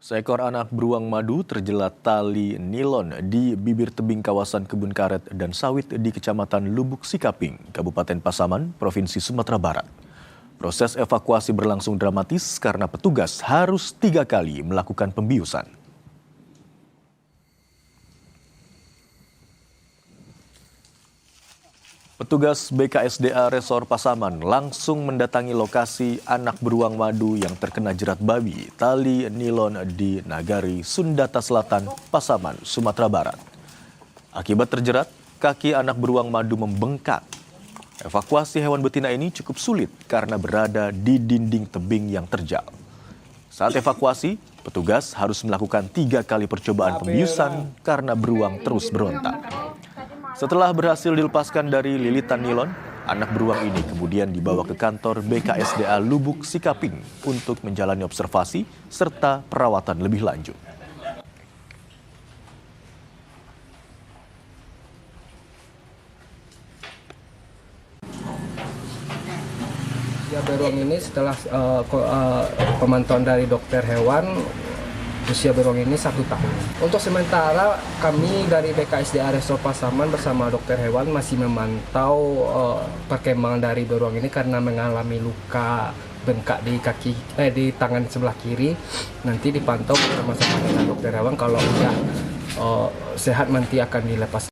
Seekor anak beruang madu terjelat tali nilon di bibir tebing kawasan kebun karet dan sawit di Kecamatan Lubuk Sikaping, Kabupaten Pasaman, Provinsi Sumatera Barat. Proses evakuasi berlangsung dramatis karena petugas harus 3 kali melakukan pembiusan. Petugas BKSDA Resor Pasaman langsung mendatangi lokasi anak beruang madu yang terkena jerat babi tali nilon di Nagari, Sundata Selatan, Pasaman, Sumatera Barat. Akibat terjerat, kaki anak beruang madu membengkak. Evakuasi hewan betina ini cukup sulit karena berada di dinding tebing yang terjal. Saat evakuasi, petugas harus melakukan 3 kali percobaan pembiusan karena beruang terus berontak. Setelah berhasil dilepaskan dari lilitan nilon, anak beruang ini kemudian dibawa ke kantor BKSDA Lubuk Sikaping untuk menjalani observasi serta perawatan lebih lanjut. Ya, beruang ini setelah pemantauan dari dokter hewan, usia beruang ini 1 tahun. Untuk sementara kami dari BKSDA Resor Pasaman bersama dokter hewan masih memantau perkembangan dari beruang ini karena mengalami luka bengkak di tangan sebelah kiri. Nanti dipantau bersama dengan dokter hewan, kalau sudah sehat nanti akan dilepas.